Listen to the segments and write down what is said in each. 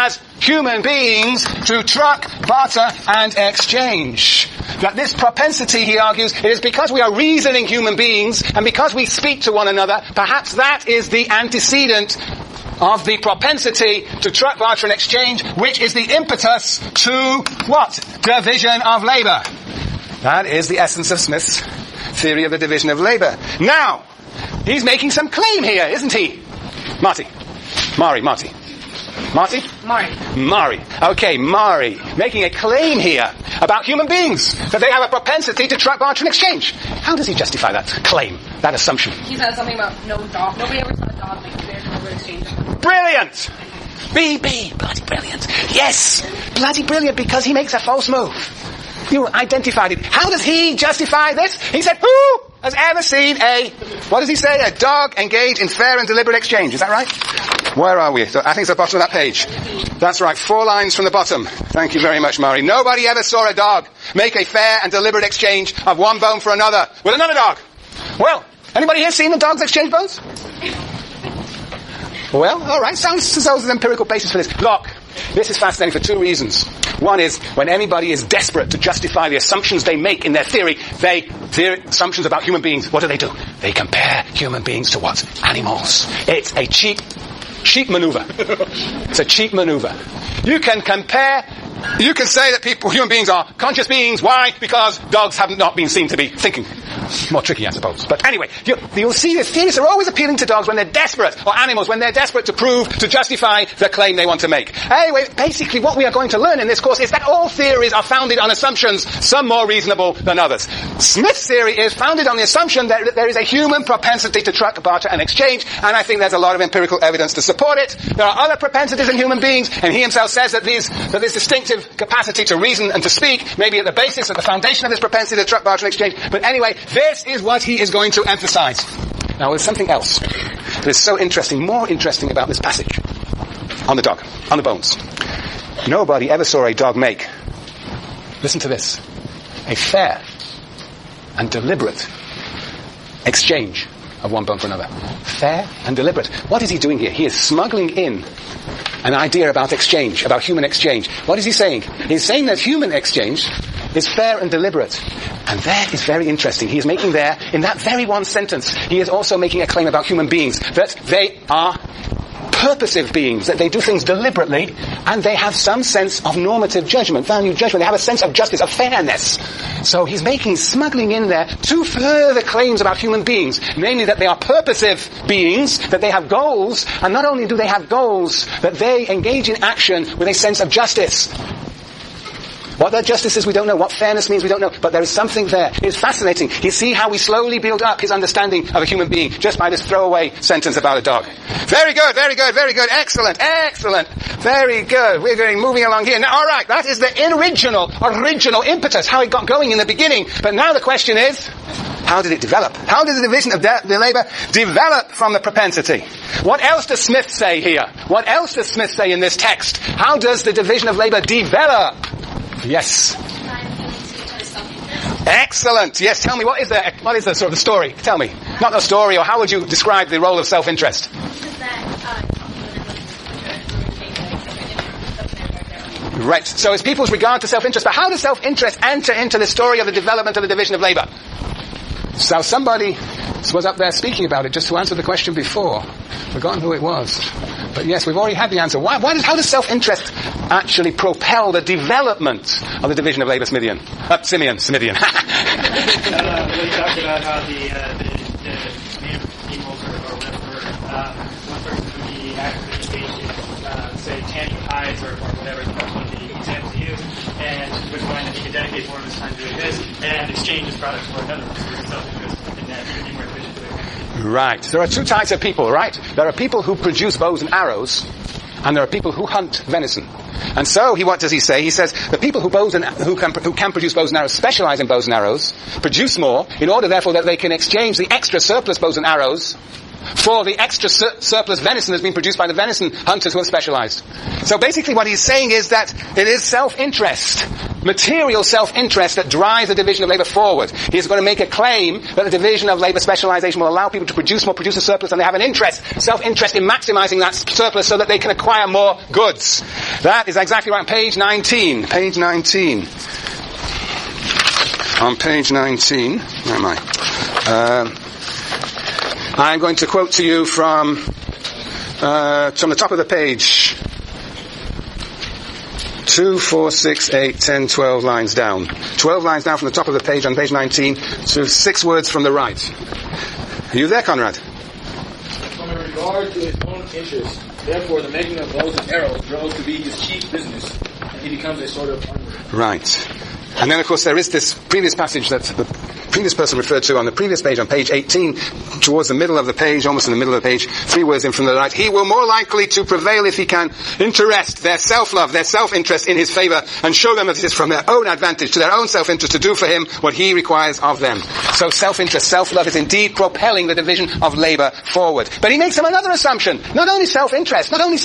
as human beings to truck, barter, and exchange. That this propensity, he argues, it is because we are reasoning human beings, and because we speak to one another, perhaps that is the antecedent of the propensity to truck, barter, and exchange, which is the impetus to what? Division of labor. That is the essence of Smith's theory of the division of labor. Now, he's making some claim here, isn't he? Marty. Okay, Mari. Making a claim here about human beings, that they have a propensity to truck, barter, and exchange. How does he justify that claim, that assumption? He says something about no dog. Nobody ever saw a dog make a fair and deliberate exchange. Brilliant! BB, bloody brilliant. Yes, bloody brilliant, because he makes a false move. You identified it. How does he justify this? He said, who has ever seen what does he say? A dog engage in fair and deliberate exchange. Is that right? Where are we? I think it's the bottom of that page. That's right, 4 lines from the bottom. Thank you very much, Mari. Nobody ever saw a dog make a fair and deliberate exchange of one bone for another with another dog. Well, anybody here seen the dogs exchange bones? Well, all right, sounds as though there's an empirical basis for this. Look, this is fascinating for 2 reasons. One is, when anybody is desperate to justify the assumptions they make in their theory, assumptions about human beings, what do? They compare human beings to what? Animals. It's a cheap maneuver. It's a cheap maneuver. You can say that human beings are conscious beings. Why? Because dogs have not been seen to be thinking. More tricky, I suppose. But anyway, you'll see this. Theorists are always appealing to dogs when they're desperate, or animals when they're desperate to justify the claim they want to make. Anyway, basically what we are going to learn in this course is that all theories are founded on assumptions, some more reasonable than others. Smith's theory is founded on the assumption that there is a human propensity to truck, barter, and exchange, and I think there's a lot of empirical evidence to support it. There are other propensities in human beings, and he himself says that this distinctive capacity to reason and to speak may be at the basis, at the foundation of this propensity to truck, barter, and exchange. But anyway, this is what he is going to emphasize. Now, there's something else that is so interesting, more interesting about this passage. On the dog, on the bones. Nobody ever saw a dog make, listen to this, a fair and deliberate exchange of one bone for another. Fair and deliberate. What is he doing here? He is smuggling in an idea about exchange, about human exchange. What is he saying? He's saying that human exchange is fair and deliberate. And that is very interesting. He is making there, in that very one sentence, he is also making a claim about human beings, that they are purposive beings, that they do things deliberately, and they have some sense of normative judgment, value judgment. They have a sense of justice, of fairness. So he's smuggling in there 2 further claims about human beings, namely that they are purposive beings, that they have goals, and not only do they have goals, but they engage in action with a sense of justice. What that justice is, we don't know. What fairness means, we don't know. But there is something there. It's fascinating. You see how we slowly build up his understanding of a human being just by this throwaway sentence about a dog. Very good, very good, very good. Excellent, excellent. Very good. We're moving along here. Now, all right, that is the original impetus, how it got going in the beginning. But now the question is, how did it develop? How did the division of the labor develop from the propensity? What else does Smith say here? What else does Smith say in this text? How does the division of labor develop? Yes. Excellent. Yes, tell me, what is the sort of the story? Tell me. Not the story, or how would you describe the role of self-interest? Right. So it's people's regard to self-interest. But how does self-interest enter into the story of the development of the division of labor? So somebody was up there speaking about it just to answer the question before. Forgotten who it was. But yes, we've already had the answer. How does self-interest actually propel the development of the division of labor, Smithian? Smithian. We talked about how the native peoples or whatever, one person would be actively engaged in, say, tanning hides or whatever the examples he used, and would find that he could dedicate more of his time doing this and exchange his products for another. So there's self-interest in that he could be more efficient. Right. There are 2 types of people, right? There are people who produce bows and arrows, and there are people who hunt venison. And so, what does he say? He says, the people who can produce bows and arrows specialize in bows and arrows, produce more, in order, therefore, that they can exchange the extra surplus bows and arrows for the extra surplus venison that's been produced by the venison hunters who have specialized. So basically what he's saying is that it is self-interest, material self-interest, that drives the division of labor forward. He's going to make a claim that the division of labor specialization will allow people to produce more, produce a surplus, and they have an interest, self-interest in maximizing that surplus so that they can acquire more goods. That is exactly right. Page 19. Page 19. On page 19, where am I? I'm going to quote to you from the top of the page. 2, 4, 6, 8, 10, 12 lines down. 12 lines down from the top of the page on page 19 to 6 words from the right. Are you there, Conrad? From regard to his own interest, therefore the making of bows and arrows grows to be his chief business, and he becomes a sort of armor. Right. And then, of course, there is this previous passage that the previous person referred to on the previous page, on page 18, towards the middle of the page, almost in the middle of the page, 3 words in from the right. He will more likely to prevail if he can interest their self-love, their self-interest in his favor, and show them that it is from their own advantage, to their own self-interest, to do for him what he requires of them. So self-interest, self-love is indeed propelling the division of labor forward. But he makes another assumption. Not only self-interest, but there's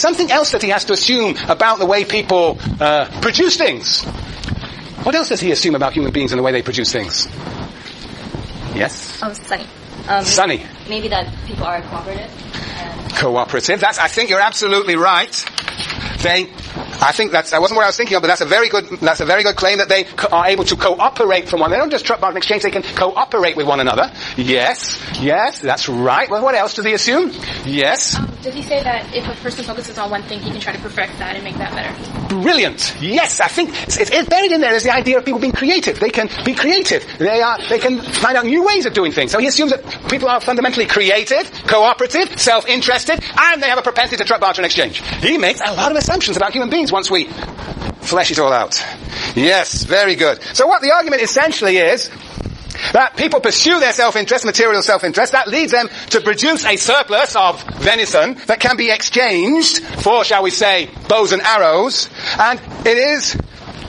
something else that he has to assume about the way people produce things. What else does he assume about human beings and the way they produce things? Yes? Oh, Sunny. Sunny. Maybe that people are cooperative. Cooperative. I think you're absolutely right. That wasn't what I was thinking of, but that's a very good claim, that they are able to cooperate from one. They don't just truck, barter, and exchange, they can cooperate with one another. Yes, that's right. Well, what else does he assume? Yes. Did he say that if a person focuses on one thing, he can try to perfect that and make that better? Brilliant. Yes, I think it's buried in there is the idea of people being creative. They can be creative. They can find out new ways of doing things. So he assumes that people are fundamentally creative, cooperative, self-interested, and they have a propensity to truck, barter, and exchange. He makes a lot of assumptions about human beings once we flesh it all out. Yes, very good. So what the argument essentially is, that people pursue their self-interest, material self-interest, that leads them to produce a surplus of venison that can be exchanged for, shall we say, bows and arrows, and it is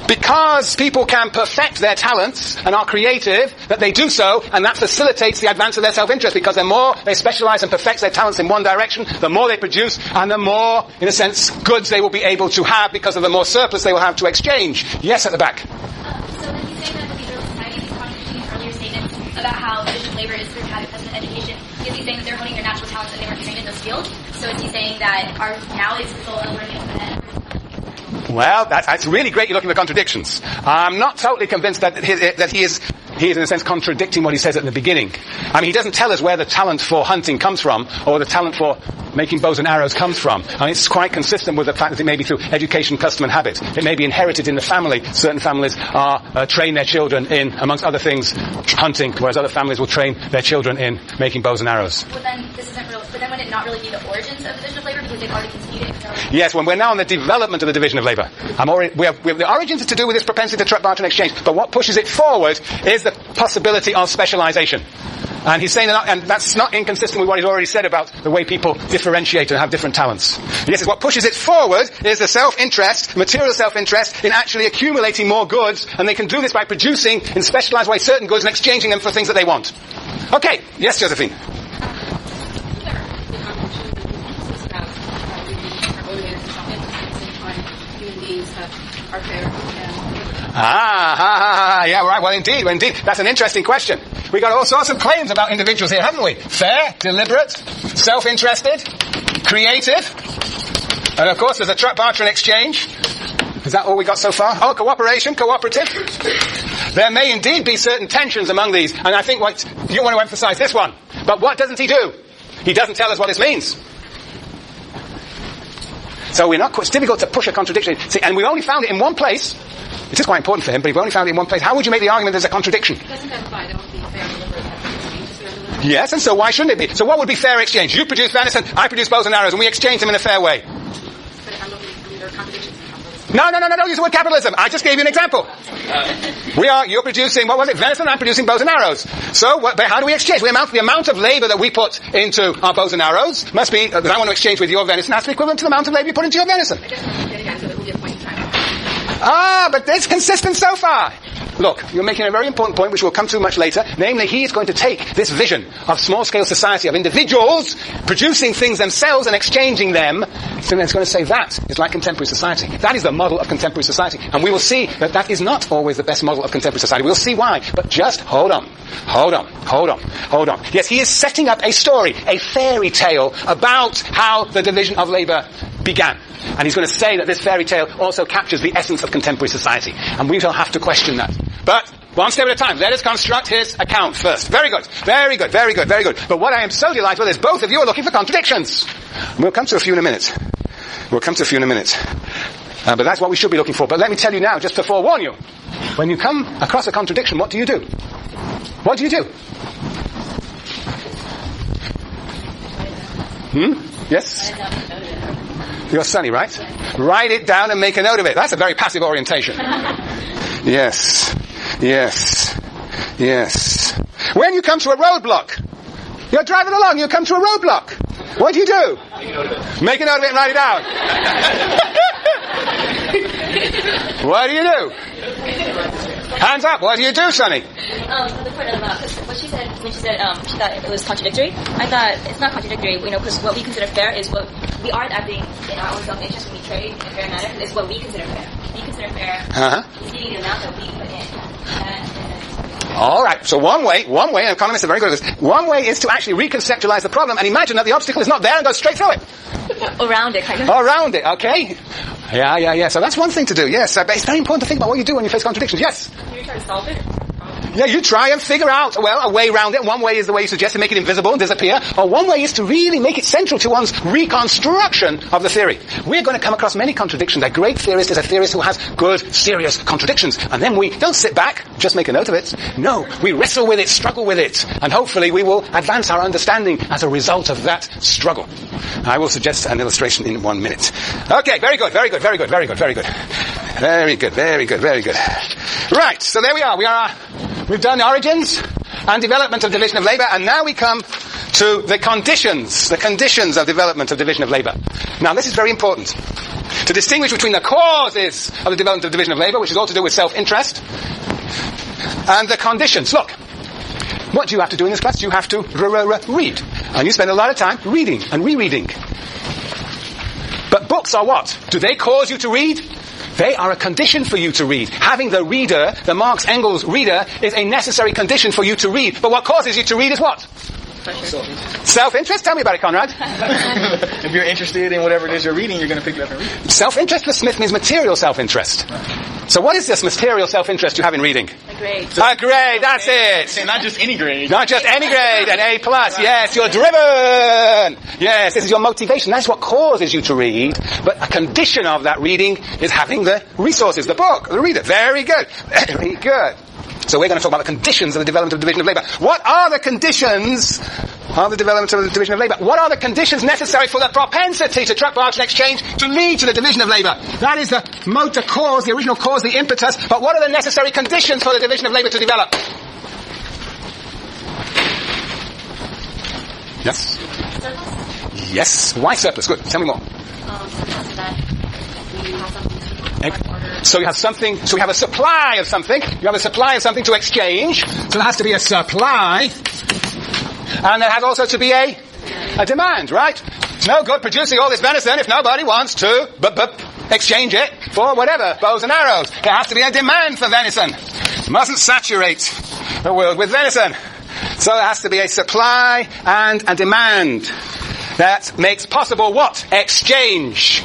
because people can perfect their talents and are creative that they do so, and that facilitates the advance of their self-interest, because the more they specialize and perfect their talents in one direction, the more they produce, and the more, in a sense, goods they will be able to have because of the more surplus they will have to exchange. Yes, at the back. So when you say that the Israel society is contradicting his earlier statements about how division of labor is through habit as an education, is he saying that they're honing their natural talents and they weren't trained in those fields? So is he saying that our knowledge is the result of learning from the head? Well, that's really great. You're looking for contradictions. I'm not totally convinced that he is in a sense contradicting what he says at the beginning. I mean, he doesn't tell us where the talent for hunting comes from, or the talent for making bows and arrows comes from. I mean, it's quite consistent with the fact that it may be through education, custom, and habit. It may be inherited in the family. Certain families train their children in, amongst other things, hunting, whereas other families will train their children in making bows and arrows. Well, then this isn't real. But then would it not really be the origins of the division of labor, because they've already conceded? So yes, when we're now on the development of the division of labor. We have the origins is to do with this propensity to truck, barter, and exchange. But what pushes it forward is the possibility of specialization. And he's saying that, and that's not inconsistent with what he's already said about the way people differentiate and have different talents. Yes, what pushes it forward is the self-interest, material self-interest, in actually accumulating more goods, and they can do this by producing, in specialized ways, certain goods and exchanging them for things that they want. Okay, yes, Josephine. Yeah, right. Well, indeed. That's an interesting question. We got all sorts of claims about individuals here, haven't we? Fair, deliberate, self-interested, creative, and of course there's a truck, barter, and exchange. Is that all we got so far? Oh, cooperation, cooperative. There may indeed be certain tensions among these, and I think you want to emphasize this one. But what doesn't he do? He doesn't tell us what this means. So it's difficult to push a contradiction. See, and we only found it in one place. It is quite important for him, but we've only found it in one place. How would you make the argument there's a contradiction? Doesn't that imply there won't be fair and deliberate exchange? Yes, and so why shouldn't it be? So what would be fair exchange? You produce venison, I produce bows and arrows, and we exchange them in a fair way. But if I'm looking, there are contradictions in capitalism. No, use the word capitalism. I just gave you an example. You're producing, what was it, venison, I'm producing bows and arrows. So, how do we exchange? The amount of labor that we put into our bows and arrows must be, that I want to exchange with your venison, has to be equivalent to the amount of labor you put into your venison. I guess what I'm getting at is that there will be a point in time. But it's consistent so far. look, you're making a very important point which we'll come to much later. Namely, he is going to take this vision of small-scale society, of individuals producing things themselves and exchanging them. So he's going to say that is like contemporary society. That is the model of contemporary society. And we will see that that is not always the best model of contemporary society. We'll see why. But just hold on. Yes, he is setting up a story, a fairy tale about how the division of labor began. And he's going to say that this fairy tale also captures the essence of contemporary society. And we shall have to question that. But one step at a time. Let us construct his account first. Very good. But what I am so delighted with is both of you are looking for contradictions. We'll come to a few in a minute. But that's what we should be looking for. But let me tell you now, just to forewarn you, when you come across a contradiction, what do you do? What do you do? Yes? You're sunny, right? Write it down and make a note of it. That's a very passive orientation. Yes. When you come to a roadblock, you're driving along, you come to a roadblock. What do you do? Make a note of it and write it down. What do you do? Hands up. What do you do, Sonny? The point of what she said when she said she thought it was contradictory. I thought it's not contradictory, because what we consider fair is what we aren't acting in our own self-interest when we trade in a fair manner. It's what we consider fair. We consider fair receiving the amount that we put in. All right. So one way, and economists are very good at this. One way is to actually reconceptualize the problem and imagine that the obstacle is not there and go straight through it. Around it, kind of. Around it. Okay. Yeah. So that's one thing to do. Yes. But it's very important to think about what you do when you face contradictions. Yes. Can you try to solve it? Yeah, you try and figure out, a way around it. One way is the way you suggest to make it invisible and disappear. Or one way is to really make it central to one's reconstruction of the theory. We're going to come across many contradictions. A great theorist is a theorist who has good, serious contradictions. And then we don't sit back, just make a note of it. No, we wrestle with it, struggle with it. And hopefully we will advance our understanding as a result of that struggle. I will suggest an illustration in 1 minute. Okay, very good. Right, so there we are. We've done the origins and development of division of labor, and now we come to the conditions of development of division of labor. Now, this is very important to distinguish between the causes of the development of division of labor, which is all to do with self-interest, and the conditions. Look, what do you have to do in this class? You have to read. And you spend a lot of time reading and rereading. But books are what? Do they cause you to read? They are a condition for you to read. Having the reader, the Marx Engels reader, is a necessary condition for you to read. But what causes you to read is what? Self-interest? Tell me about it, Conrad. If you're interested in whatever it is you're reading, you're going to pick it up and read it. Self-interest for Smith means material self-interest. So what is this material self-interest you have in reading? A grade. A grade, that's it. And not just any grade. Not just any grade, an A+. Yes, you're driven. Yes, this is your motivation. That's what causes you to read. But a condition of that reading is having the resources, the book, the reader. Very good. Very good. So we're going to talk about the conditions of the development of the division of labor. What are the conditions of the development of the division of labor? What are the conditions necessary for the propensity to truck, barge, and exchange to lead to the division of labor? That is the motor cause, the original cause, the impetus. But what are the necessary conditions for the division of labor to develop? Yes? Surplus? Yes. Why surplus? Good. Tell me more. Surplus that we have something to order. So you have something, so you have a supply of something. You have a supply of something to exchange. So there has to be a supply. And there has also to be a demand, right? It's no good producing all this venison if nobody wants to exchange it for whatever, bows and arrows. There has to be a demand for venison. Mustn't saturate the world with venison. So there has to be a supply and a demand that makes possible what? Exchange.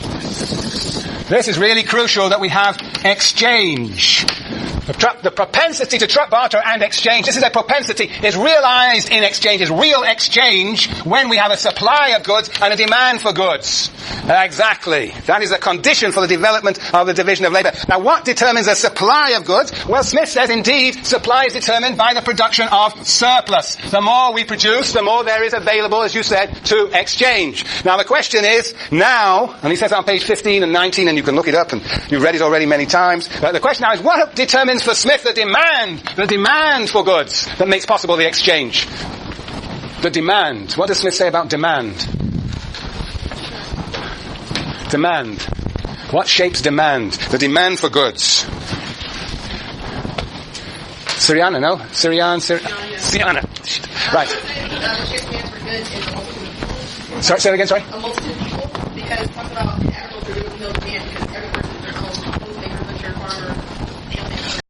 This is really crucial that we have exchange. The propensity to truck, barter, and exchange. This is a propensity. Is realized in exchange. Is real exchange when we have a supply of goods and a demand for goods. Exactly. That is a condition for the development of the division of labor. Now, what determines a supply of goods? Well, Smith says, indeed, supply is determined by the production of surplus. The more we produce, the more there is available, as you said, to exchange. Now, the question is, now, and he says on page 15 and 19, and you can look it up, and you've read it already many times, the question now is, what determines for Smith the demand for goods that makes possible the exchange? The demand. What does Smith say about demand? Demand. What shapes demand? The demand for goods. Syriana, no? Syriana. Right. The ship stands for good in a multitude of people. Sorry, say that again, sorry? A multitude of people, because it talks about